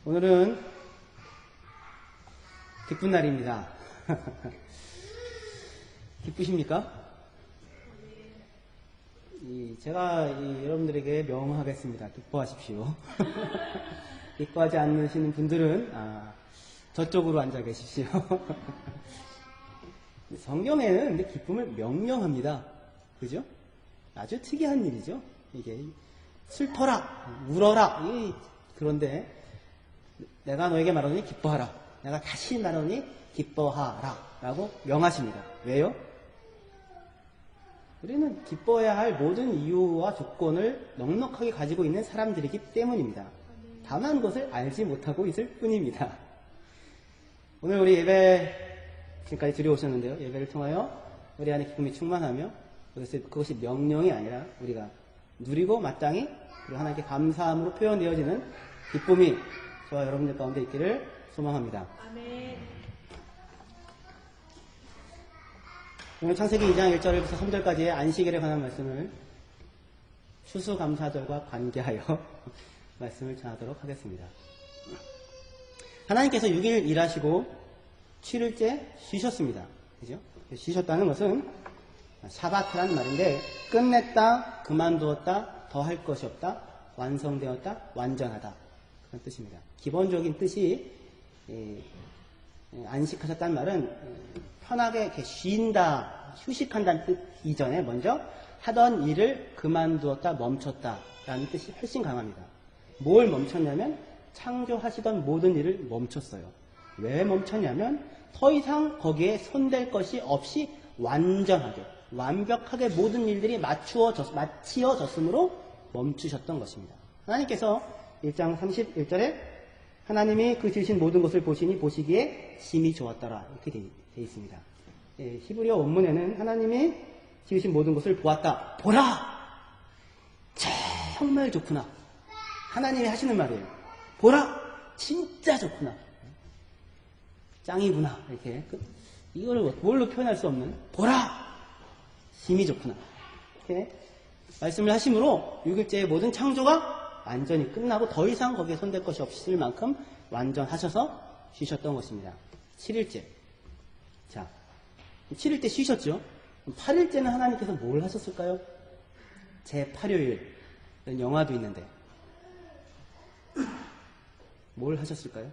오늘은 기쁜 날입니다. 기쁘십니까? 제가 여러분들에게 명하겠습니다. 기뻐하십시오. 기뻐하지 않으시는 분들은 저쪽으로 앉아 계십시오. 성경에는 근데 기쁨을 명령합니다. 그죠? 아주 특이한 일이죠. 이게 슬퍼라, 울어라. 그런데 내가 너에게 말하노니 기뻐하라. 내가 다시 말하노니 기뻐하라. 라고 명하십니다. 왜요? 우리는 기뻐해야 할 모든 이유와 조건을 넉넉하게 가지고 있는 사람들이기 때문입니다. 다만 그것을 알지 못하고 있을 뿐입니다. 오늘 우리 예배 지금까지 들여오셨는데요. 예배를 통하여 우리 안에 기쁨이 충만하며 그것이 명령이 아니라 우리가 누리고 마땅히 그리고 하나님께 감사함으로 표현되어지는 기쁨이 저와 여러분들 가운데 있기를 소망합니다. 아멘. 오늘 창세기 2장 1절부터 3절까지의 안식일에 관한 말씀을 추수감사절과 관계하여 말씀을 전하도록 하겠습니다. 하나님께서 6일 일하시고 7일째 쉬셨습니다. 그죠? 쉬셨다는 것은 샤바트란 말인데 끝냈다, 그만두었다, 더 할 것이 없다, 완성되었다, 완전하다 그런 뜻입니다. 기본적인 뜻이 안식하셨다는 말은 편하게 이렇게 쉰다, 휴식한다는 뜻 이전에 먼저 하던 일을 그만두었다, 멈췄다라는 뜻이 훨씬 강합니다. 뭘 멈췄냐면 창조하시던 모든 일을 멈췄어요. 왜 멈췄냐면 더 이상 거기에 손댈 것이 없이 완전하게, 완벽하게 모든 일들이 마치어졌으므로 멈추셨던 것입니다. 하나님께서 1장 31절에 하나님이 그 지으신 모든 것을 보시니 보시기에 심히 좋았더라 이렇게 되어 있습니다. 히브리어 원문에는 하나님이 지으신 모든 것을 보았다. 보라! 정말 좋구나. 하나님이 하시는 말이에요. 보라! 진짜 좋구나. 짱이구나. 이렇게. 이걸 뭘로 표현할 수 없는 보라! 심히 좋구나. 이렇게 말씀을 하심으로 6일째의 모든 창조가 완전히 끝나고 더 이상 거기에 손댈 것이 없을 만큼 완전하셔서 쉬셨던 것입니다. 7일째. 자, 7일째 쉬셨죠? 8일째는 하나님께서 뭘 하셨을까요? 제8요일. 이런 영화도 있는데. 뭘 하셨을까요?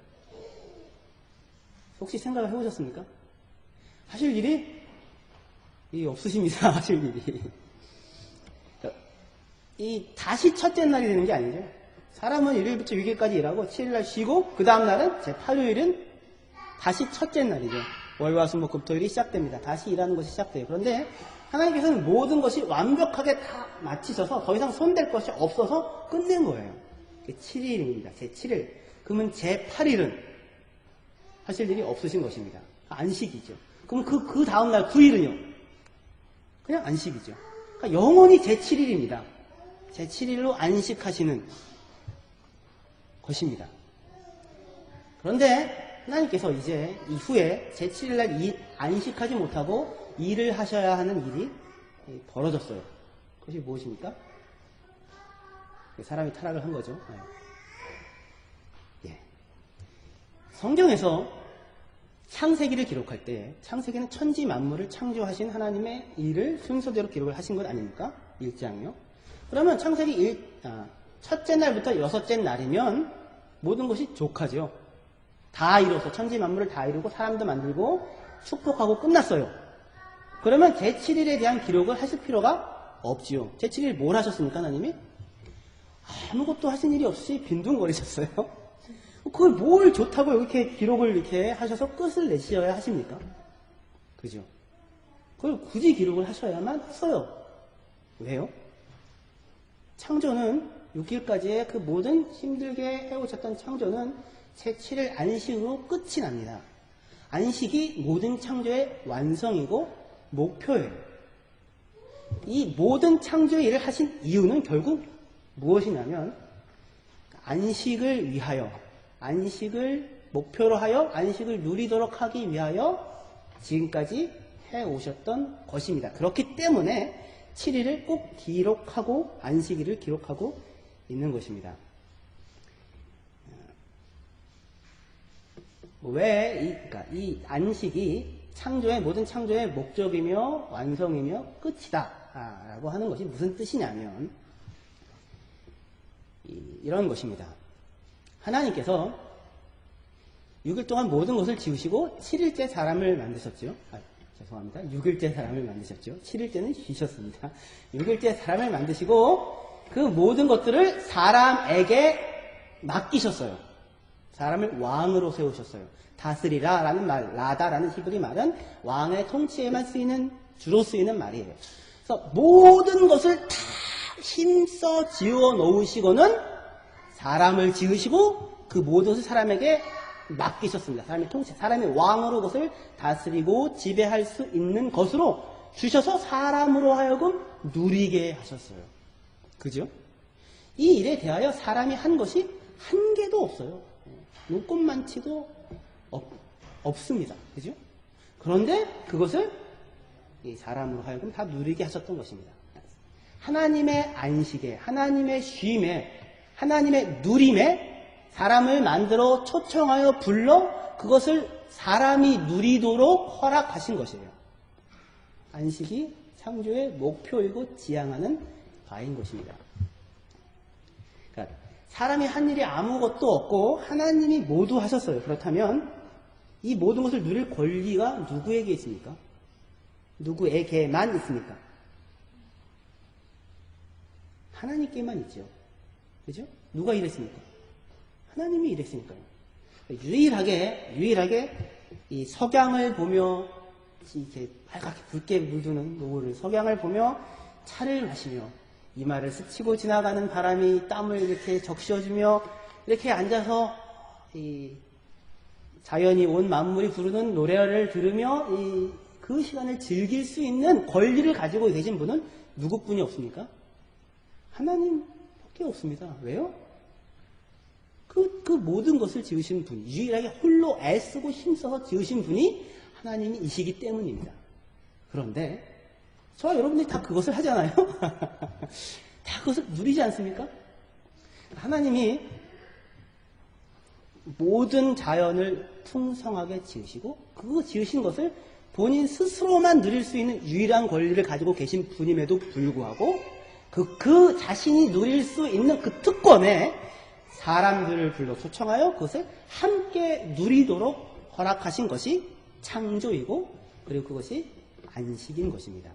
혹시 생각을 해보셨습니까? 하실 일이 없으십니다. 하실 일이. 다시 첫째 날이 되는 게 아니죠. 사람은 1일부터 6일까지 일하고 7일날 쉬고 그 다음날은 제8요일은 다시 첫째 날이죠. 월화수목금토일이 시작됩니다. 다시 일하는 것이 시작돼요. 그런데 하나님께서는 모든 것이 완벽하게 다 마치셔서 더 이상 손댈 것이 없어서 끝낸 거예요. 7일입니다. 제7일. 그러면 제8일은 하실 일이 없으신 것입니다. 안식이죠. 그럼 그 다음날 9일은요? 그냥 안식이죠. 그러니까 영원히 제7일입니다. 제7일로 안식하시는 것입니다. 그런데 하나님께서 이제 이후에 제7일날 안식하지 못하고 일을 하셔야 하는 일이 벌어졌어요. 그것이 무엇입니까? 사람이 타락을 한 거죠. 성경에서 창세기를 기록할 때 창세기는 천지 만물을 창조하신 하나님의 일을 순서대로 기록을 하신 것 아닙니까? 1장이요. 그러면 창세기 첫째 날부터 여섯째 날이면 모든 것이 족하죠. 다 이뤄서 천지 만물을 다 이루고 사람도 만들고 축복하고 끝났어요. 그러면 제7일에 대한 기록을 하실 필요가 없지요. 제7일 뭘 하셨습니까, 하나님이? 아무것도 하신 일이 없이 빈둥거리셨어요. 그걸 뭘 좋다고 이렇게 기록을 이렇게 하셔서 끝을 내셔야 하십니까? 그죠? 그걸 굳이 기록을 하셔야만 했어요. 왜요? 창조는 6일까지의 그 모든 힘들게 해오셨던 창조는 제7일 안식으로 끝이 납니다. 안식이 모든 창조의 완성이고 목표예요. 이 모든 창조의 일을 하신 이유는 결국 무엇이냐면 안식을 위하여, 안식을 목표로 하여 안식을 누리도록 하기 위하여 지금까지 해오셨던 것입니다. 그렇기 때문에 7일을 꼭 기록하고 안식일을 기록하고 있는 것입니다. 그러니까 이 안식이 모든 창조의 목적이며 완성이며 끝이다 라고 하는 것이 무슨 뜻이냐면 이런 것입니다. 하나님께서 6일 동안 모든 것을 지으시고 7일째 사람을 만드셨죠. 죄송합니다. 6일째 사람을 만드셨죠. 7일째는 쉬셨습니다. 6일째 사람을 만드시고 그 모든 것들을 사람에게 맡기셨어요. 사람을 왕으로 세우셨어요. 다스리라 라는 말, 라다라는 히브리 말은 왕의 통치에만 주로 쓰이는 말이에요. 그래서 모든 것을 다 힘써 지어 놓으시고는 사람을 지으시고 그 모든 것을 사람에게 맡기셨습니다. 사람의 왕으로 그것을 다스리고 지배할 수 있는 것으로 주셔서 사람으로 하여금 누리게 하셨어요. 그죠? 이 일에 대하여 사람이 한 것이 한 개도 없어요. 눈꼽만치도 없습니다. 그죠? 그런데 그것을 이 사람으로 하여금 다 누리게 하셨던 것입니다. 하나님의 안식에, 하나님의 쉼에, 하나님의 누림에 사람을 만들어 초청하여 불러 그것을 사람이 누리도록 허락하신 것이에요. 안식이 창조의 목표이고 지향하는 바인 것입니다. 그러니까 사람이 한 일이 아무것도 없고 하나님이 모두 하셨어요. 그렇다면 이 모든 것을 누릴 권리가 누구에게 있습니까? 누구에게만 있습니까? 하나님께만 있죠. 그죠? 누가 이랬습니까? 하나님이 이랬으니까요. 유일하게 이 석양을 보며 이렇게 빨갛게 붉게 물드는 노을을 석양을 보며 차를 마시며 이마를 스치고 지나가는 바람이 땀을 이렇게 적셔주며 이렇게 앉아서 이 자연이 온 만물이 부르는 노래를 들으며 그 시간을 즐길 수 있는 권리를 가지고 계신 분은 누구뿐이 없습니까? 하나님밖에 없습니다. 왜요? 그 모든 것을 지으신 분, 유일하게 홀로 애쓰고 힘써서 지으신 분이 하나님이시기 때문입니다. 그런데 저와 여러분들이 다 그것을 하잖아요. 다 그것을 누리지 않습니까? 하나님이 모든 자연을 풍성하게 지으시고 그 지으신 것을 본인 스스로만 누릴 수 있는 유일한 권리를 가지고 계신 분임에도 불구하고 그 자신이 누릴 수 있는 그 특권에 사람들을 불러 초청하여 그것을 함께 누리도록 허락하신 것이 창조이고 그리고 그것이 안식인 것입니다.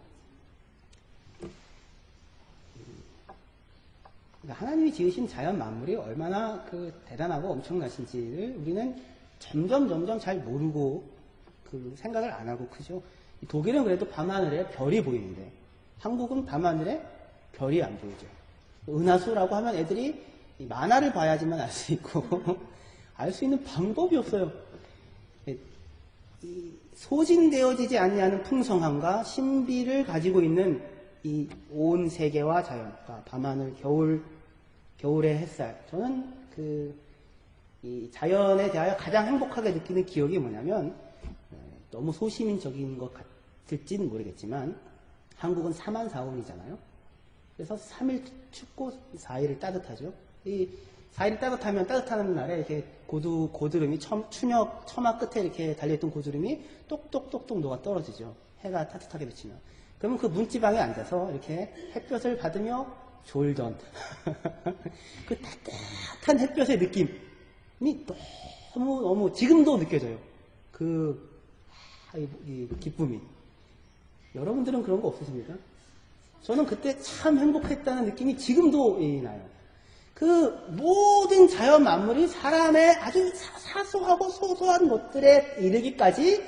하나님이 지으신 자연 만물이 얼마나 대단하고 엄청나신지를 우리는 점점 잘 모르고 생각을 안 하고 크죠. 독일은 그래도 밤하늘에 별이 보이는데 한국은 밤하늘에 별이 안 보이죠. 은하수라고 하면 애들이 만화를 봐야지만 알 수 있고 알 수 있는 방법이 없어요. 소진되어지지 않는 풍성함과 신비를 가지고 있는 이 온 세계와 자연, 밤하늘, 겨울의 햇살. 저는 이 자연에 대하여 가장 행복하게 느끼는 기억이 뭐냐면 너무 소시민적인 것 같을지는 모르겠지만 한국은 4만 4원이잖아요. 그래서 3일 춥고 4일을 따뜻하죠. 이 4일이 따뜻하면 따뜻한 날에 이렇게 고드름이 처마 끝에 이렇게 달려있던 고드름이 똑똑똑똑 녹아 떨어지죠. 해가 따뜻하게 비치면. 그러면 그 문지방에 앉아서 이렇게 햇볕을 받으며 졸던 그 따뜻한 햇볕의 느낌이 너무 지금도 느껴져요. 이 기쁨이. 여러분들은 그런 거 없으십니까? 저는 그때 참 행복했다는 느낌이 지금도 나요. 그 모든 자연 만물이 사람의 아주 사소하고 소소한 것들에 이르기까지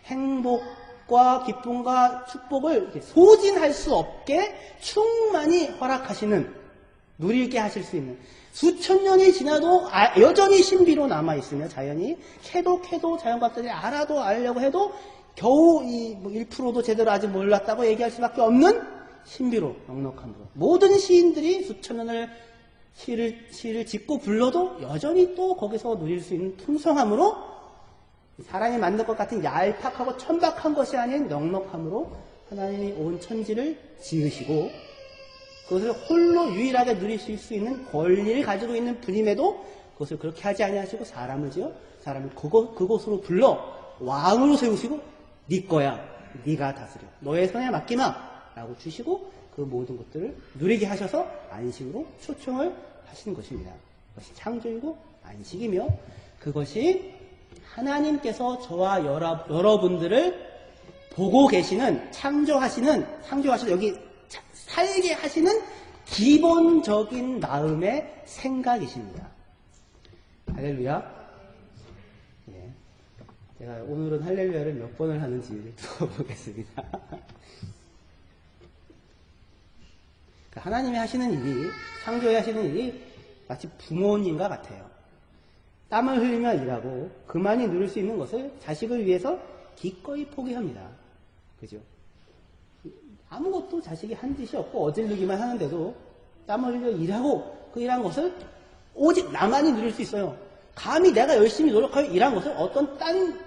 행복과 기쁨과 축복을 소진할 수 없게 충만히 허락하시는, 누리게 하실 수 있는, 수천 년이 지나도 여전히 신비로 남아있으며 자연이 캐도 자연과학자들이 알아도 알려고 해도 겨우 1%도 제대로 아직 몰랐다고 얘기할 수밖에 없는 신비로 넉넉함으로 모든 시인들이 수천 년을 시를 짓고 불러도 여전히 또 거기서 누릴 수 있는 풍성함으로 사람이 만든 것 같은 얄팍하고 천박한 것이 아닌 넉넉함으로 하나님이 온 천지를 지으시고 그것을 홀로 유일하게 누리실 수 있는 권리를 가지고 있는 분임에도 그것을 그렇게 하지 아니하시고 사람을 지어 사람을 그곳으로 불러 왕으로 세우시고 네 거야. 네가 다스려. 너의 손에 맡기마. 라고 주시고 그 모든 것들을 누리게 하셔서 안식으로 초청을 하시는 것입니다. 그것이 창조이고 안식이며 그것이 하나님께서 저와 여러분들을 보고 계시는 창조하시는 여기 살게 하시는 기본적인 마음의 생각이십니다. 할렐루야. 예. 제가 오늘은 할렐루야를 몇 번을 하는지를 두고 보겠습니다. 하나님이 하시는 일이, 창조에 하시는 일이 마치 부모님과 같아요. 땀을 흘리며 일하고 그만이 누릴 수 있는 것을 자식을 위해서 기꺼이 포기합니다. 그죠? 아무것도 자식이 한 짓이 없고 어질르기만 하는데도 땀을 흘려 일하고 그 일한 것을 오직 나만이 누릴 수 있어요. 감히 내가 열심히 노력하여 일한 것을 어떤 딴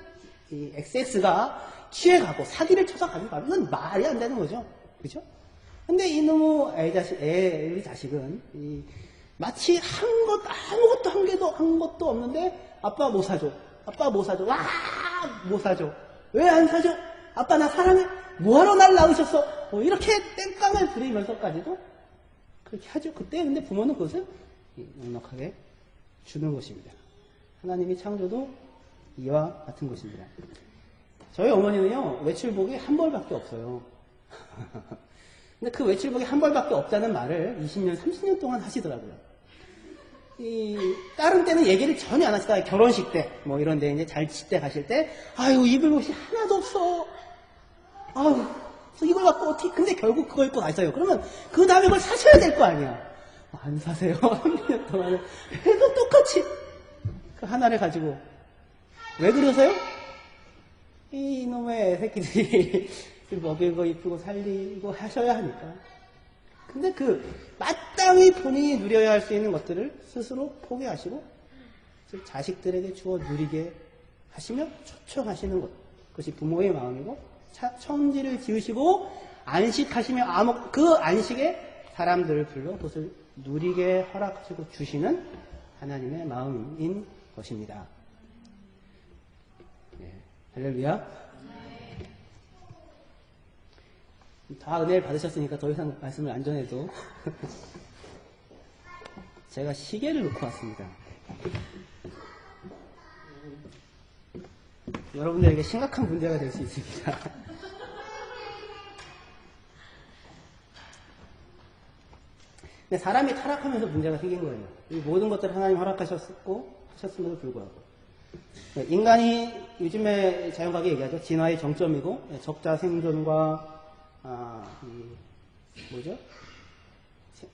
XS가 취해가고 사기를 쳐서 가져가면 이건 말이 안 되는 거죠. 그죠? 근데 이놈의 우리 자식은 마치 아무것도 한 것도 없는데 아빠 뭐 사줘. 아빠 뭐 사줘. 와! 뭐 사줘. 왜 안 사줘? 아빠 나 사랑해. 뭐하러 날 낳으셨어? 이렇게 땡깡을 부리면서까지도 그렇게 하죠. 그때 근데 부모는 그것을 넉넉하게 주는 것입니다. 하나님이 창조도 이와 같은 것입니다. 저희 어머니는요, 외출복이 한 벌밖에 없어요. 근데 그 외출복이 한 벌밖에 없다는 말을 20년, 30년 동안 하시더라고요. 다른 때는 얘기를 전혀 안 하시다가 결혼식 때, 뭐 이런 데 이제 잘칠 때 가실 때, 아유, 입을 옷이 하나도 없어. 아유, 이걸 갖고 어떻게, 근데 결국 그거 입고 가셔요. 그러면 그 다음에 그걸 사셔야 될 거 아니야. 안 사세요. 3년 동안은. 해도 똑같이 그 하나를 가지고. 왜 그러세요? 이놈의 새끼들이 먹이고 이쁘고 살리고 하셔야 하니까. 근데 마땅히 본인이 누려야 할 수 있는 것들을 스스로 포기하시고 자식들에게 주어 누리게 하시며 초청하시는 것. 그것이 부모의 마음이고 천지를 지으시고 안식하시며 그 안식에 사람들을 불러 그것을 누리게 허락하시고 주시는 하나님의 마음인 것입니다. 네. 할렐루야. 다 은혜를 받으셨으니까 더 이상 말씀을 안 전해도 제가 시계를 놓고 왔습니다. 여러분들에게 심각한 문제가 될 수 있습니다. 근데 사람이 타락하면서 문제가 생긴 거예요. 이 모든 것들을 하나님 하셨음에도 불구하고 인간이 요즘에 자연과학이 얘기하죠. 진화의 정점이고 적자 생존과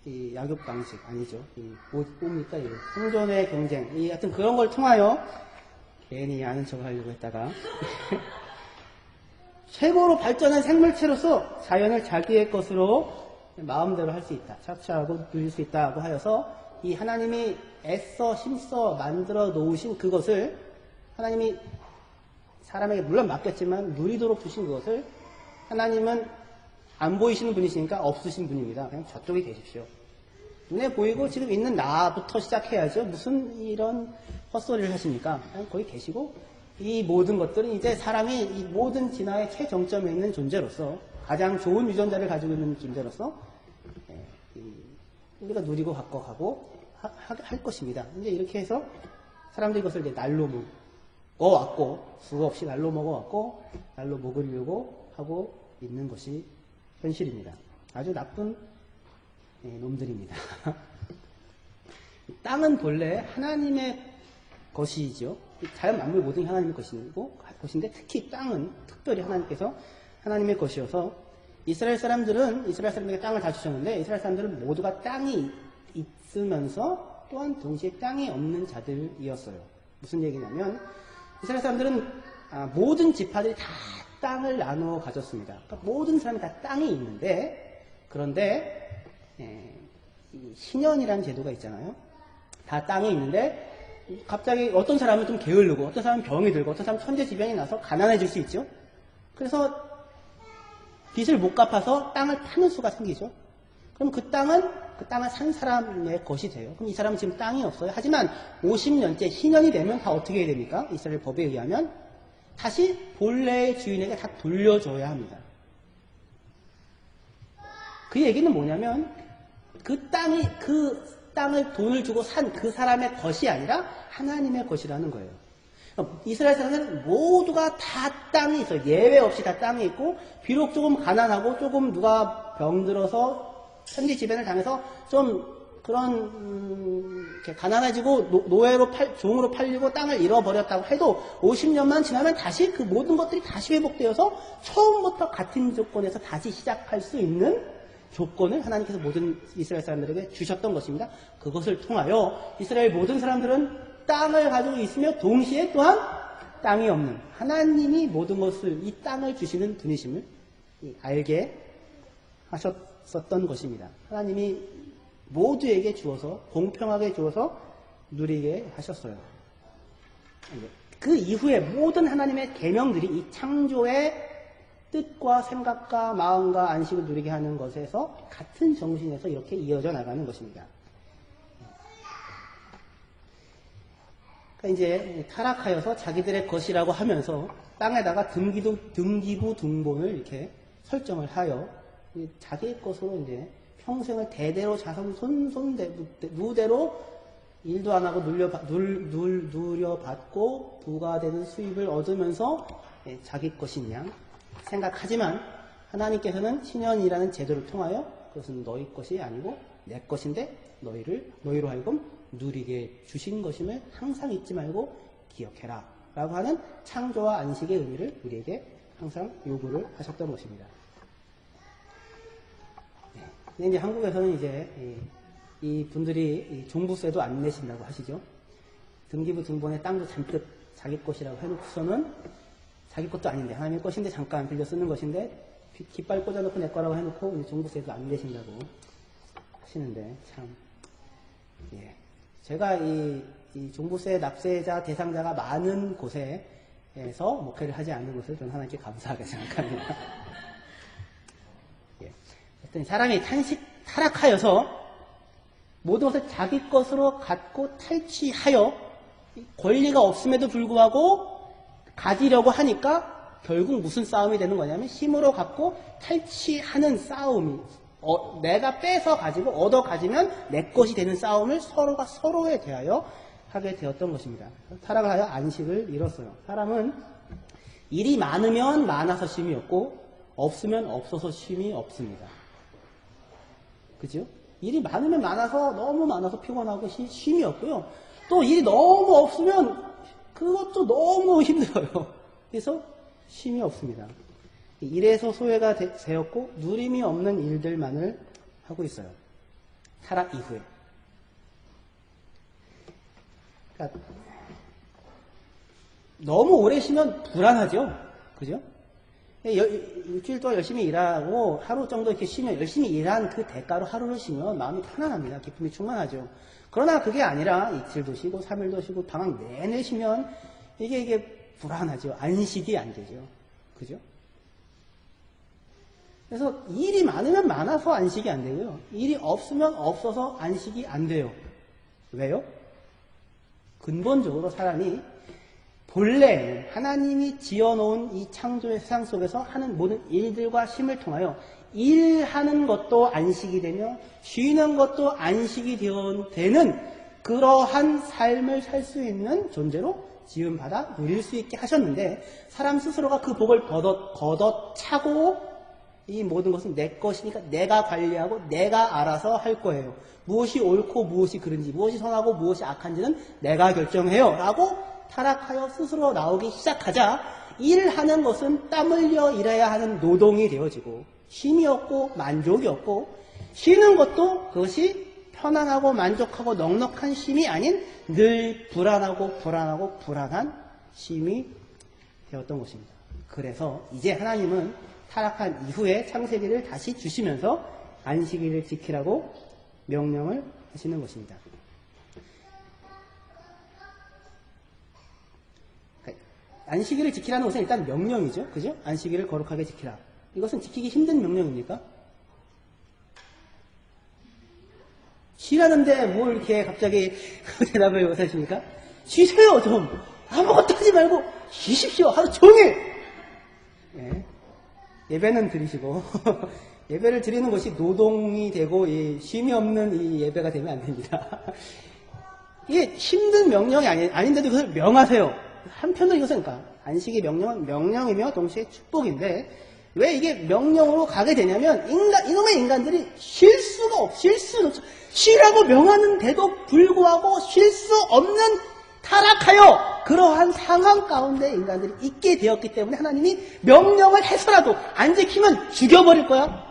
이 약육 방식 아니죠. 뭡니까? 생존의 경쟁. 하여튼 그런 걸 통하여 괜히 아는 척 하려고 했다가 최고로 발전한 생물체로서 자연을 자기의 것으로 마음대로 할 수 있다. 착취하고 누릴 수 있다고 하여서 이 하나님이 애써 힘써 만들어 놓으신 그것을 하나님이 사람에게 물론 맡겼지만 누리도록 주신 그것을 하나님은 안 보이시는 분이시니까 없으신 분입니다. 그냥 저쪽에 계십시오. 눈에 보이고 지금 있는 나부터 시작해야죠. 무슨 이런 헛소리를 하십니까? 그냥 거기 계시고 이 모든 것들은 이제 사람이 이 모든 진화의 최정점에 있는 존재로서 가장 좋은 유전자를 가지고 있는 존재로서 우리가 누리고 바꿔가고 할 것입니다. 이제 이렇게 해서 사람들이 이것을 이제 날로 먹어왔고 수없이 날로 먹어왔고 날로 먹으려고 하고 있는 것이 현실입니다. 아주 나쁜 놈들입니다. 땅은 본래 하나님의 것이죠. 자연 만물 모든 게 하나님의 것인데 특히 땅은 특별히 하나님께서 하나님의 것이어서 이스라엘 사람들에게 땅을 다 주셨는데 이스라엘 사람들은 모두가 땅이 있으면서 또한 동시에 땅이 없는 자들이었어요. 무슨 얘기냐면 이스라엘 사람들은 모든 지파들이 다 땅을 나누어 가졌습니다. 그러니까 모든 사람이 다 땅이 있는데 그런데 신연이라는 제도가 있잖아요. 다 땅이 있는데 갑자기 어떤 사람은 좀 게으르고 어떤 사람은 병이 들고 어떤 사람은 천재지변이 나서 가난해질 수 있죠. 그래서 빚을 못 갚아서 땅을 파는 수가 생기죠. 그럼 그 땅은 그 땅을 산 사람의 것이 돼요. 그럼 이 사람은 지금 땅이 없어요. 하지만 50년째 희년이 되면 다 어떻게 해야 됩니까? 이스라엘 법에 의하면 다시 본래의 주인에게 다 돌려줘야 합니다. 그 얘기는 뭐냐면 그 땅을 돈을 주고 산 그 사람의 것이 아니라 하나님의 것이라는 거예요. 이스라엘 사람들은 모두가 다 땅이 있어요. 예외 없이 다 땅이 있고, 비록 조금 가난하고 조금 누가 병들어서 천지 지변을 당해서 좀 그런 가난해지고 노예로 종으로 팔리고 땅을 잃어버렸다고 해도 50년만 지나면 다시 그 모든 것들이 다시 회복되어서 처음부터 같은 조건에서 다시 시작할 수 있는 조건을 하나님께서 모든 이스라엘 사람들에게 주셨던 것입니다. 그것을 통하여 이스라엘 모든 사람들은 땅을 가지고 있으며 동시에 또한 땅이 없는 하나님이 모든 것을 이 땅을 주시는 분이심을 알게 하셨었던 것입니다. 하나님이 모두에게 주어서 공평하게 주어서 누리게 하셨어요. 그 이후에 모든 하나님의 계명들이 이 창조의 뜻과 생각과 마음과 안식을 누리게 하는 것에서 같은 정신에서 이렇게 이어져 나가는 것입니다. 그러니까 이제 타락하여서 자기들의 것이라고 하면서 땅에다가 등기부 등본을 이렇게 설정을 하여 자기의 것으로 이제 평생을 대대로 자손 누대로 일도 안 하고 누려받고 부가되는 수입을 얻으면서 자기 것인 양 생각하지만 하나님께서는 신년이라는 제도를 통하여 그것은 너희 것이 아니고 내 것인데 너희로 하여금 누리게 주신 것임을 항상 잊지 말고 기억해라 라고 하는 창조와 안식의 의미를 우리에게 항상 요구를 하셨던 것입니다. 근데 이제 한국에서는 이제 이 분들이 종부세도 안 내신다고 하시죠. 등기부 등본에 땅도 잔뜩 자기 것이라고 해놓고서는 자기 것도 아닌데 하나님의 것인데 잠깐 빌려 쓰는 것인데 깃발 꽂아놓고 내 거라고 해놓고 종부세도 안 내신다고 하시는데 참 예. 제가 이 종부세 납세자 대상자가 많은 곳에서 목회를 하지 않는 것을 저는 하나님께 감사하게 생각합니다. 예. 어떤 사람이 타락하여서 모든 것을 자기 것으로 갖고 탈취하여 권리가 없음에도 불구하고 가지려고 하니까 결국 무슨 싸움이 되는 거냐면 힘으로 갖고 탈취하는 싸움이 내가 뺏어 가지고 얻어 가지면 내 것이 되는 싸움을 서로가 서로에 대하여 하게 되었던 것입니다. 타락을 하여 안식을 잃었어요. 사람은 일이 많으면 많아서 쉼이 없고 없으면 없어서 쉼이 없습니다. 그죠? 일이 많으면 많아서 너무 많아서 피곤하고 쉼이 없고요. 또 일이 너무 없으면 그것도 너무 힘들어요. 그래서 쉼이 없습니다. 일에서 소외가 되었고 누림이 없는 일들만을 하고 있어요. 타락 이후에. 그러니까 너무 오래 쉬면 불안하죠. 그죠? 일주일 동안 열심히 일하고 하루 정도 이렇게 쉬면 열심히 일한 그 대가로 하루를 쉬면 마음이 편안합니다. 기쁨이 충만하죠. 그러나 그게 아니라 이틀도 쉬고 3일도 쉬고 방학 내내 쉬면 이게 불안하죠. 안식이 안 되죠. 그죠? 그래서 일이 많으면 많아서 안식이 안 되고요. 일이 없으면 없어서 안식이 안 돼요. 왜요? 근본적으로 사람이 본래 하나님이 지어놓은 이 창조의 세상 속에서 하는 모든 일들과 쉼을 통하여 일하는 것도 안식이 되며 쉬는 것도 안식이 되는 그러한 삶을 살 수 있는 존재로 지음받아 누릴 수 있게 하셨는데 사람 스스로가 그 복을 걷어차고 이 모든 것은 내 것이니까 내가 관리하고 내가 알아서 할 거예요. 무엇이 옳고 무엇이 그른지 무엇이 선하고 무엇이 악한지는 내가 결정해요 라고 타락하여 스스로 나오기 시작하자 일하는 것은 땀 흘려 일해야 하는 노동이 되어지고 쉼이 없고 만족이 없고 쉬는 것도 그것이 편안하고 만족하고 넉넉한 쉼이 아닌 늘 불안한 쉼이 되었던 것입니다. 그래서 이제 하나님은 타락한 이후에 창세기를 다시 주시면서 안식일을 지키라고 명령을 하시는 것입니다. 안식일을 지키라는 것은 일단 명령이죠. 그죠? 안식일을 거룩하게 지키라. 이것은 지키기 힘든 명령입니까? 쉬라는데 뭘 이렇게 갑자기 대답을 못하십니까? 쉬세요 좀. 아무것도 하지 말고 쉬십시오. 하루 종일. 예. 예배는 드리시고 예배를 드리는 것이 노동이 되고 쉼이 없는 이 예배가 되면 안 됩니다. 이게 힘든 명령이 아닌데도 그것을 명하세요. 한편으로 이것은 그러니까 안식의 명령은 명령이며 동시에 축복인데 왜 이게 명령으로 가게 되냐면 이놈의 인간들이 쉴 수가 없어. 쉬라고 명하는데도 불구하고 쉴 수 없는 타락하여 그러한 상황 가운데 인간들이 있게 되었기 때문에 하나님이 명령을 해서라도 안 지키면 죽여버릴 거야.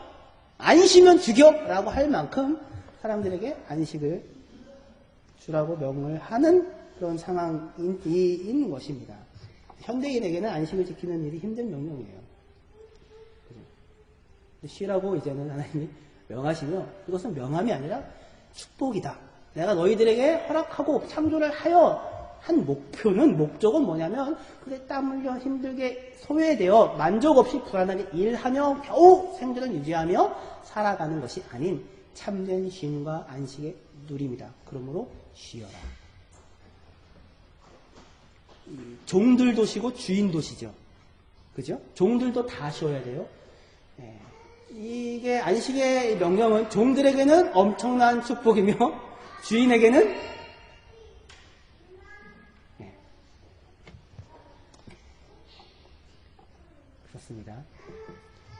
안 쉬면 죽여라고 할 만큼 사람들에게 안식을 주라고 명을 하는 그런 상황인 것입니다. 현대인에게는 안식을 지키는 일이 힘든 명령이에요. 쉬라고 이제는 하나님이 명하시며 이것은 명함이 아니라 축복이다. 내가 너희들에게 허락하고 창조를 하여 한 목적은 뭐냐면 그래 땀 흘려 힘들게 소외되어 만족 없이 불안하게 일하며 겨우 생존을 유지하며 살아가는 것이 아닌 참된 쉼과 안식의 누림이다. 그러므로 쉬어라. 종들도 쉬고 주인도 쉬죠. 그죠? 종들도 다 쉬어야 돼요. 이게 안식의 명령은 종들에게는 엄청난 축복이며 주인에게는 그렇습니다.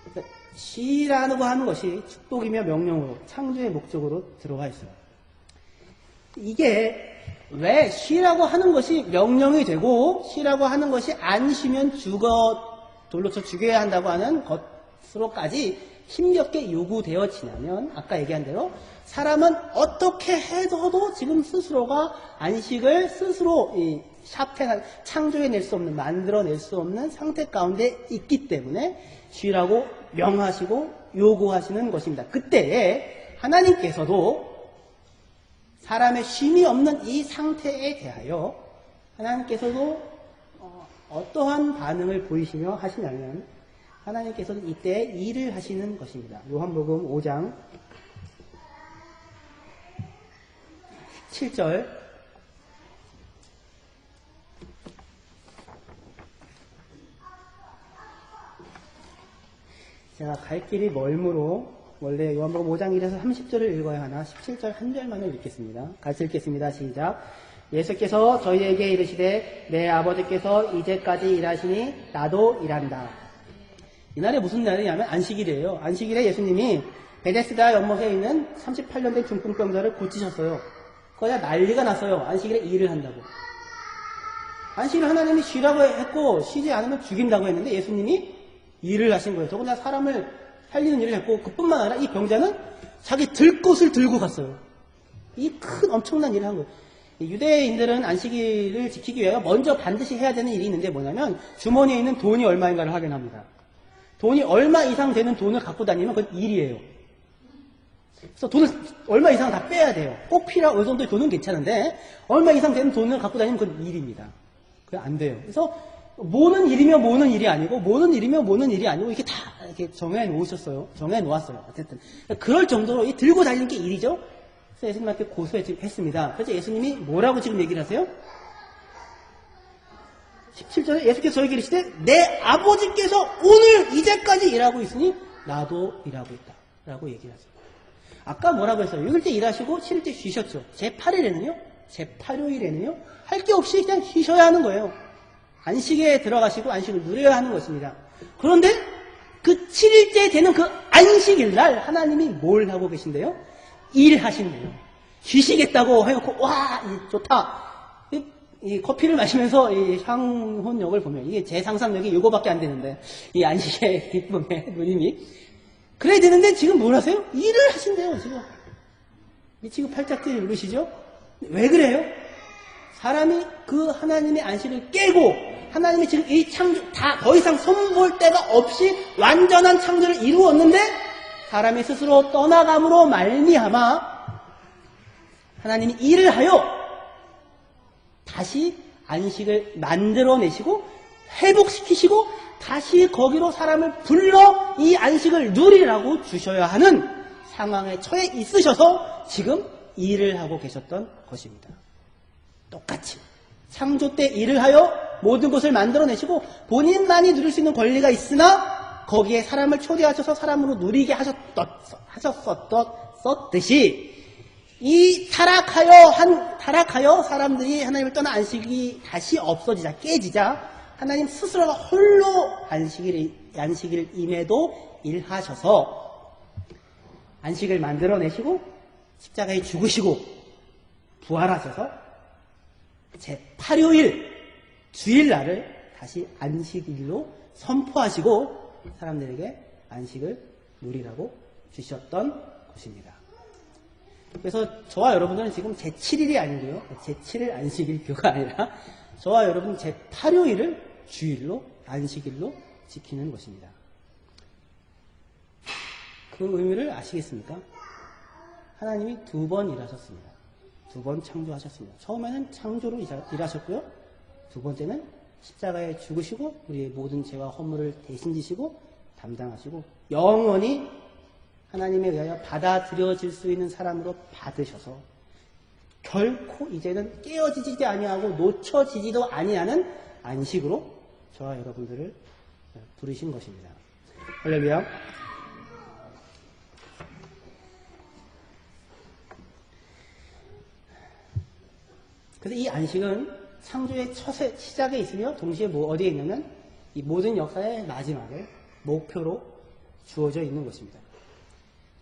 그러니까 쉬라고 하는 것이 축복이며 명령으로 창조의 목적으로 들어와 있어요. 이게 왜 쉬라고 하는 것이 명령이 되고 쉬라고 하는 것이 안 쉬면 돌로 쳐 죽여야 한다고 하는 것으로까지 힘겹게 요구되어지냐면 아까 얘기한 대로 사람은 어떻게 해도 지금 스스로가 안식을 스스로 창조해낼 수 없는, 만들어낼 수 없는 상태 가운데 있기 때문에 쉬라고 명하시고 요구하시는 것입니다. 그때에 하나님께서도 사람의 쉼이 없는 이 상태에 대하여 하나님께서도 어떠한 반응을 보이시며 하시냐면 하나님께서는 이때 일을 하시는 것입니다. 요한복음 5장 17절 제가 갈 길이 멀므로 원래 요한복음 5장 1에서 30절을 읽어야 하나 17절 한 절만을 읽겠습니다. 같이 읽겠습니다. 시작. 예수께서 저희에게 이르시되 내 아버지께서 이제까지 일하시니 나도 일한다. 이날에 무슨 날이냐면 안식일이에요. 안식일에 예수님이 베데스다 연못에 있는 38년 된 중풍병자를 고치셨어요. 그거야 난리가 났어요. 안식일에 일을 한다고. 안식일 하나님이 쉬라고 했고 쉬지 않으면 죽인다고 했는데 예수님이 일을 하신 거예요. 더구나 사람을 살리는 일을 했고 그뿐만 아니라 이 병자는 자기 들 것을 들고 갔어요. 이 큰 엄청난 일을 한 거예요. 유대인들은 안식일을 지키기 위해 먼저 반드시 해야 되는 일이 있는데 뭐냐면 주머니에 있는 돈이 얼마인가를 확인합니다. 돈이 얼마 이상 되는 돈을 갖고 다니면 그건 일이에요. 그래서 돈을 얼마 이상 다 빼야 돼요. 꼭 필요한 어느 정도의 돈은 괜찮은데 얼마 이상 되는 돈을 갖고 다니면 그건 일입니다. 그게 안 돼요. 그래서 뭐는 일이며 뭐는 일이 아니고 뭐는 일이며 뭐는 일이 아니고 이렇게 다 이렇게 정해 놓으셨어요. 정해 놓았어요. 어쨌든 그럴 정도로 이 들고 다니는 게 일이죠. 그래서 예수님한테 고소했습니다. 그래서 예수님이 뭐라고 지금 얘기를 하세요? 17절에 예수께서 저에게 이르시되 내 아버지께서 오늘 이제까지 일하고 있으니 나도 일하고 있다. 라고 얘기를 하세요. 아까 뭐라고 했어요? 6일째 일하시고 7일째 쉬셨죠. 제8일에는요 할 게 없이 그냥 쉬셔야 하는 거예요. 안식에 들어가시고 안식을 누려야 하는 것입니다. 그런데 그 7일째 되는 그 안식일 날 하나님이 뭘 하고 계신데요? 일하신대요. 쉬시겠다고 해놓고 와 좋다. 이 커피를 마시면서 이 향혼역을 보면 이게 제 상상력이 이거밖에 안 되는데 이 안식의 기쁨의 누림이 그래야 되는데 지금 뭘 하세요? 일을 하신대요. 지금 미치고 팔짝뛸 누르시죠? 왜 그래요? 사람이 그 하나님의 안식을 깨고 하나님이 지금 이 창조 다 더 이상 손볼 데가 없이 완전한 창조를 이루었는데 사람이 스스로 떠나감으로 말미암아 하나님이 일을 하여 다시 안식을 만들어내시고 회복시키시고 다시 거기로 사람을 불러 이 안식을 누리라고 주셔야 하는 상황에 처해 있으셔서 지금 일을 하고 계셨던 것입니다. 똑같이 창조 때 일을 하여 모든 것을 만들어내시고 본인만이 누릴 수 있는 권리가 있으나 거기에 사람을 초대하셔서 사람으로 누리게 하셨었듯이 이 타락하여 사람들이 하나님을 떠나 안식이 다시 없어지자 깨지자 하나님 스스로가 홀로 안식일 임에도 일하셔서 안식을 만들어내시고 십자가에 죽으시고 부활하셔서 제8요일 주일날을 다시 안식일로 선포하시고 사람들에게 안식을 누리라고 주셨던 것입니다. 그래서 저와 여러분들은 지금 제7일이 아니고요. 제7일 안식일 교가 아니라 저와 여러분 제8요일을 주일로 안식일로 지키는 것입니다. 그 의미를 아시겠습니까? 하나님이 2번 일하셨습니다. 2번 창조하셨습니다. 처음에는 창조로 일하셨고요. 두 번째는 십자가에 죽으시고 우리의 모든 죄와 허물을 대신 지시고 담당하시고 영원히 하나님에 의하여 받아들여질 수 있는 사람으로 받으셔서 결코 이제는 깨어지지 아니하고 놓쳐지지도 아니하는 안식으로 저와 여러분들을 부르신 것입니다. 할렐루야. 그래서 이 안식은 창조의 첫 시작에 있으며 동시에 어디에 있냐면 이 모든 역사의 마지막에 목표로 주어져 있는 것입니다.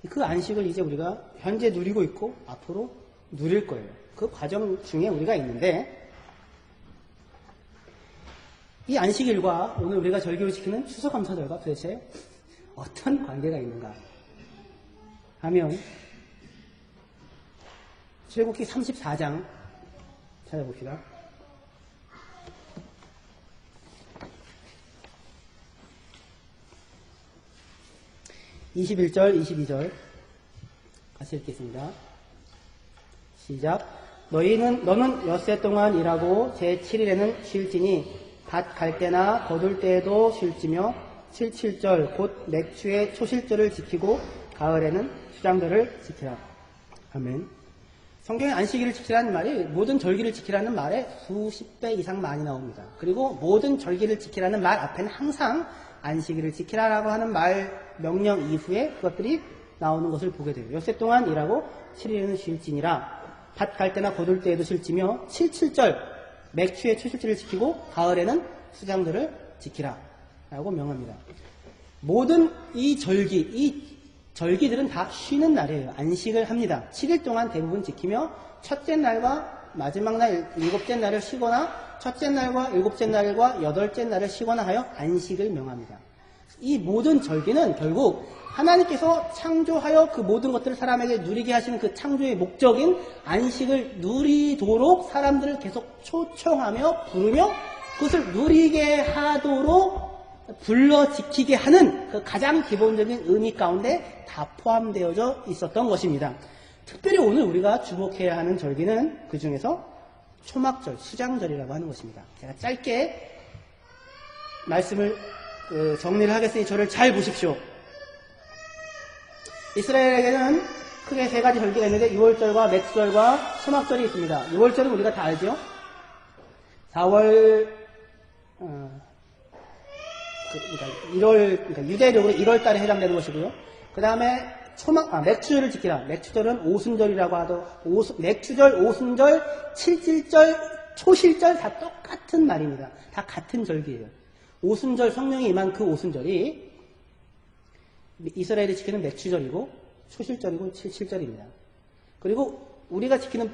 그 안식을 이제 우리가 현재 누리고 있고 앞으로 누릴 거예요. 그 과정 중에 우리가 있는데 이 안식일과 오늘 우리가 절기로 지키는 추수감사절과 도대체 어떤 관계가 있는가 하면 출애굽기 34장 찾아봅시다. 21절, 22절 같이 읽겠습니다. 시작. 너는 엿새 동안 일하고 제7일에는 쉴지니 밭 갈 때나 거둘 때에도 쉴지며 7.7절 곧 맥추의 초실절을 지키고 가을에는 수장절을 지키라. 아멘. 성경에 안식일을 지키라는 말이 모든 절기를 지키라는 말에 수십 배 이상 많이 나옵니다. 그리고 모든 절기를 지키라는 말 앞에는 항상 안식일을 지키라라고 하는 명령 이후에 그것들이 나오는 것을 보게 돼요. 엿새 동안 일하고 7일에는 쉴지니라. 밭 갈 때나 거둘 때에도 쉴지며 7.7절 맥추의 초실절을 지키고 가을에는 수장들을 지키라 라고 명합니다. 모든 이 절기들은 다 쉬는 날이에요. 안식을 합니다. 7일 동안 대부분 지키며 첫째 날과 마지막 날 일곱째 날을 쉬거나 첫째 날과 일곱째 날과 여덟째 날을 쉬거나 하여 안식을 명합니다. 이 모든 절기는 결국 하나님께서 창조하여 그 모든 것들을 사람에게 누리게 하시는 그 창조의 목적인 안식을 누리도록 사람들을 계속 초청하며 부르며 그것을 누리게 하도록 불러 지키게 하는 그 가장 기본적인 의미 가운데 다 포함되어져 있었던 것입니다. 특별히 오늘 우리가 주목해야 하는 절기는 그 중에서 초막절, 수장절이라고 하는 것입니다. 제가 짧게 말씀을 정리를 하겠으니 저를 잘 보십시오. 이스라엘에게는 크게 세 가지 절기가 있는데 6월절과 맥수절과 초막절이 있습니다. 6월절은 우리가 다 알죠? 4월 그러니까 유대력으로 1월 달에 해당되는 것이고요. 그 다음에 맥추절을 지키라. 맥추절은 오순절이라고 하도 맥추절, 오순절, 칠칠절, 초실절 다 똑같은 말입니다. 다 같은 절기예요. 오순절 성령이 임한 그 오순절이 이스라엘이 지키는 맥추절이고 초실절이고 칠칠절입니다. 그리고 우리가 지키는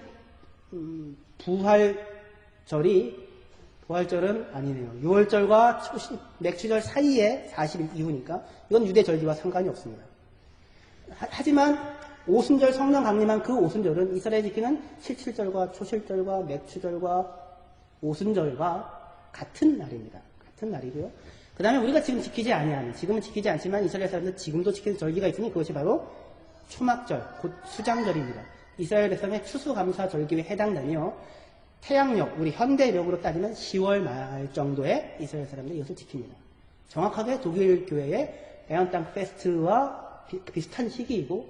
부활절은 아니네요. 6월절과 맥추절 사이에 40일 이후니까 이건 유대절기와 상관이 없습니다. 하지만 오순절 성령 강림한 그 오순절은 이스라엘이 지키는 칠칠절과 초실절과 맥추절과 오순절과 같은 날입니다. 같은 날이고요. 그 다음에 우리가 지금은 지키지 않지만 이스라엘 사람들 지금도 지키는 절기가 있으니 그것이 바로 초막절, 곧 수장절입니다. 이스라엘 백성의 추수감사 절기에 해당되며 태양력, 우리 현대력으로 따지면 10월 말 정도에 이스라엘 사람들이 이것을 지킵니다. 정확하게 독일 교회의 에언땅 페스트와 비슷한 시기이고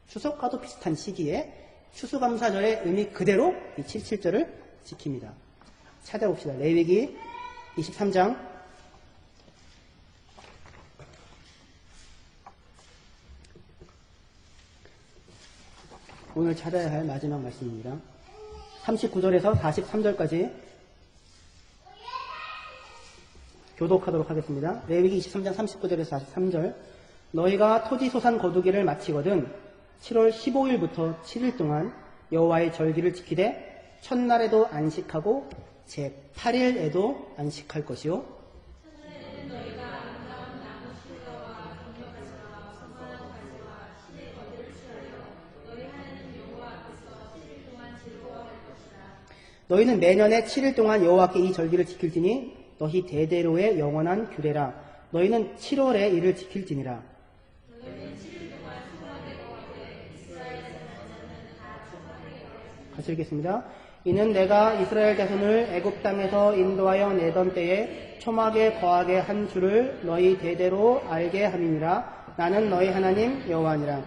추석과도 비슷한 시기에 추수감사절의 의미 그대로 이 77절을 지킵니다. 찾아봅시다. 레위기 23장 오늘 찾아야 할 마지막 말씀입니다. 39절에서 43절까지 교독하도록 하겠습니다. 레위기 23장 39절에서 43절. 너희가 토지소산 거두기를 마치거든 7월 15일부터 7일 동안 여호와의 절기를 지키되 첫날에도 안식하고 제8일에도 안식할 것이요. 너희는 매년에 7일 동안 여호와께 이 절기를 지킬지니 너희 대대로의 영원한 규례라. 너희는 7월에 이를 지킬지니라. 같이 읽겠습니다. 이는 내가 이스라엘 자손을 애굽 땅에서 인도하여 내던 때에 초막에 거하게 한 줄을 너희 대대로 알게 함이니라. 나는 너희 하나님 여호와니라.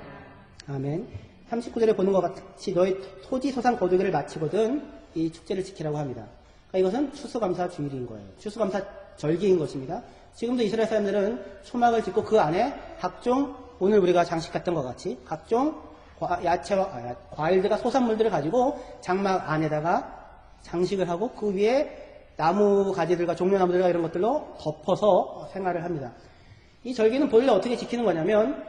아멘. 39절에 보는 것 같이 너희 토지 소산 거두기를 마치거든 이 축제를 지키라고 합니다. 그러니까 이것은 추수감사 주일인 거예요. 추수감사 절기인 것입니다. 지금도 이스라엘 사람들은 초막을 짓고 그 안에 각종 오늘 우리가 장식했던 것 같이 각종 야채와 과일들과 소산물들을 가지고 장막 안에다가 장식을 하고 그 위에 나무 가지들과 종려나무들과 이런 것들로 덮어서 생활을 합니다. 이 절기는 본래 어떻게 지키는 거냐면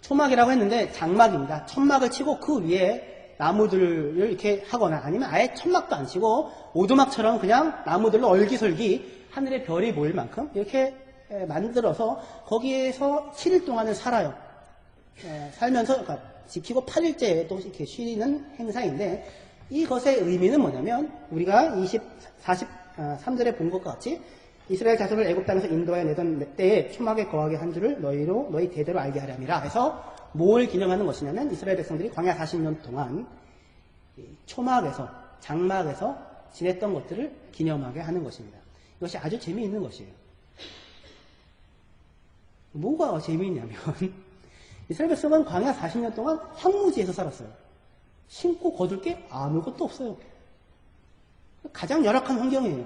초막이라고 했는데 장막입니다. 천막을 치고 그 위에 나무들을 이렇게 하거나 아니면 아예 천막도 안 치고 오두막처럼 그냥 나무들로 얼기설기 하늘에 별이 보일 만큼 이렇게 만들어서 거기에서 7일 동안을 살아요. 살면서 그러니까 지키고 8일째도 이렇게 쉬는 행사인데 이것의 의미는 뭐냐면 우리가 43절에 본 것과 같이 이스라엘 자손을 애굽 땅에서 인도하여 내던 때에 초막에 거하게 한 줄을 너희 대대로 알게 하렴이라 해서 뭘 기념하는 것이냐면 이스라엘 백성들이 광야 40년 동안 초막에서 장막에서 지냈던 것들을 기념하게 하는 것입니다. 이것이 아주 재미있는 것이에요. 뭐가 재미있냐면 이스라엘 백성은 광야 40년 동안 황무지에서 살았어요. 심고 거둘 게 아무것도 없어요. 가장 열악한 환경이에요.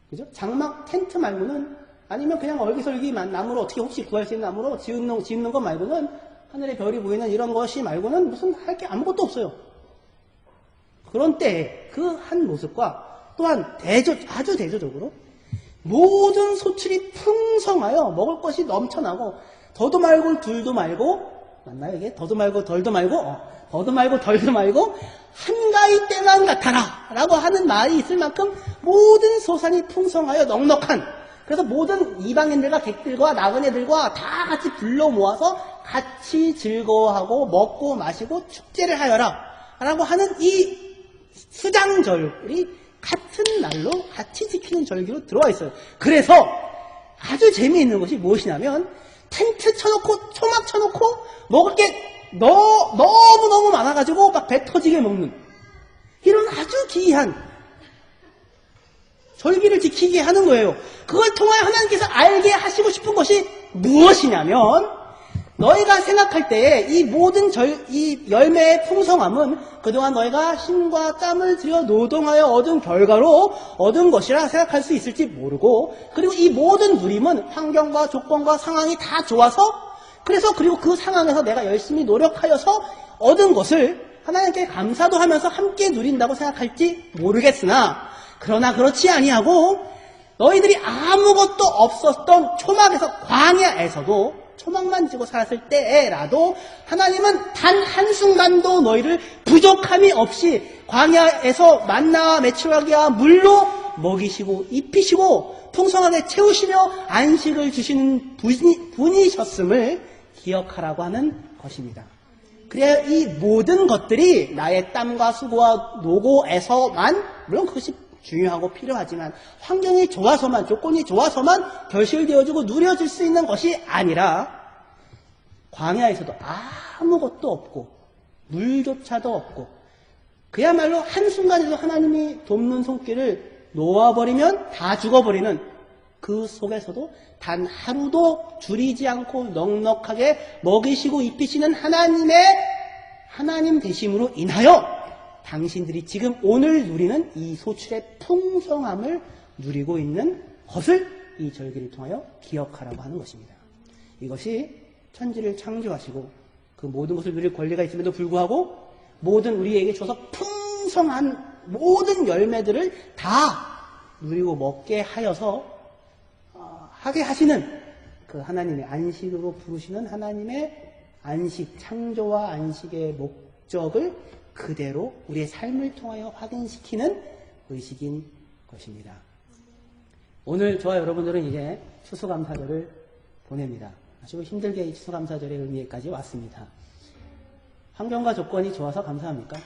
그죠? 장막 텐트 말고는 아니면 그냥 얼기설기만 나무로 어떻게 혹시 구할 수 있는 나무로 짓는 것 말고는 하늘에 별이 보이는 이런 것이 말고는 무슨 할 게 아무것도 없어요. 그런 때에 그 한 모습과 또한 아주 대조적으로 모든 소출이 풍성하여 먹을 것이 넘쳐나고 더도 말고 둘도 말고 맞나요 이게? 더도 말고 덜도 말고 더도 말고 덜도 말고 한가위 때만 같아라 라고 하는 말이 있을 만큼 모든 소산이 풍성하여 넉넉한 그래서 모든 이방인들과 객들과 나그네들과 다 같이 불러 모아서 같이 즐거워하고 먹고 마시고 축제를 하여라 라고 하는 이 수장절이 같은 날로 같이 지키는 절기로 들어와 있어요. 그래서 아주 재미있는 것이 무엇이냐면 텐트 쳐놓고 초막 쳐놓고 먹을 게 너무너무 많아가지고 막 배 터지게 먹는 이런 아주 기이한 절기를 지키게 하는 거예요. 그걸 통하여 하나님께서 알게 하시고 싶은 것이 무엇이냐면 너희가 생각할 때에 이 모든 이 열매의 풍성함은 그동안 너희가 힘과 땀을 들여 노동하여 얻은 결과로 얻은 것이라 생각할 수 있을지 모르고 그리고 이 모든 누림은 환경과 조건과 상황이 다 좋아서 그리고 그 상황에서 내가 열심히 노력하여서 얻은 것을 하나님께 감사도 하면서 함께 누린다고 생각할지 모르겠으나 그러나 그렇지 아니하고 너희들이 아무것도 없었던 초막에서 광야에서도 초막만 지고 살았을 때라도 하나님은 단 한순간도 너희를 부족함이 없이 광야에서 만나와 메추라기와 물로 먹이시고 입히시고 풍성하게 채우시며 안식을 주시는 분이셨음을 기억하라고 하는 것입니다. 그래야 이 모든 것들이 나의 땀과 수고와 노고에서만 물론 그것이 중요하고 필요하지만 환경이 좋아서만 조건이 좋아서만 결실되어지고 누려질 수 있는 것이 아니라 광야에서도 아무것도 없고 물조차도 없고 그야말로 한순간에도 하나님이 돕는 손길을 놓아버리면 다 죽어버리는 그 속에서도 단 하루도 줄이지 않고 넉넉하게 먹이시고 입히시는 하나님 되심으로 인하여 당신들이 지금 오늘 누리는 이 소출의 풍성함을 누리고 있는 것을 이 절기를 통하여 기억하라고 하는 것입니다. 이것이 천지를 창조하시고 그 모든 것을 누릴 권리가 있음에도 불구하고 모든 우리에게 줘서 풍성한 모든 열매들을 다 누리고 먹게 하여서 하게 하시는 그 하나님의 안식으로 부르시는 하나님의 안식, 창조와 안식의 목적을 그대로 우리의 삶을 통하여 확인시키는 의식인 것입니다. 오늘 저와 여러분들은 이제 추수감사절을 보냅니다. 아주 힘들게 추수감사절의 의미에까지 왔습니다. 환경과 조건이 좋아서 감사합니까?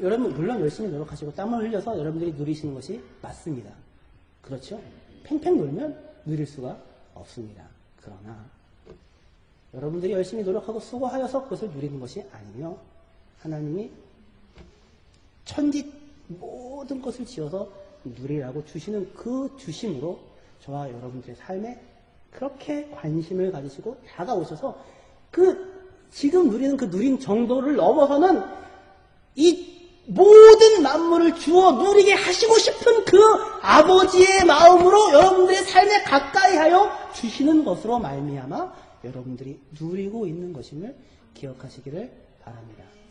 여러분 물론 열심히 노력하시고 땀을 흘려서 여러분들이 누리시는 것이 맞습니다. 그렇죠? 팽팽 놀면 누릴 수가 없습니다. 그러나 여러분들이 열심히 노력하고 수고하여서 그것을 누리는 것이 아니며 하나님이 천지 모든 것을 지어서 누리라고 주시는 그 주심으로 저와 여러분들의 삶에 그렇게 관심을 가지시고 다가오셔서 그 지금 누리는 그 누린 정도를 넘어서는 이 모든 만물을 주어 누리게 하시고 싶은 그 아버지의 마음으로 여러분들의 삶에 가까이 하여 주시는 것으로 말미암아 여러분들이 누리고 있는 것임을 기억하시기를 바랍니다.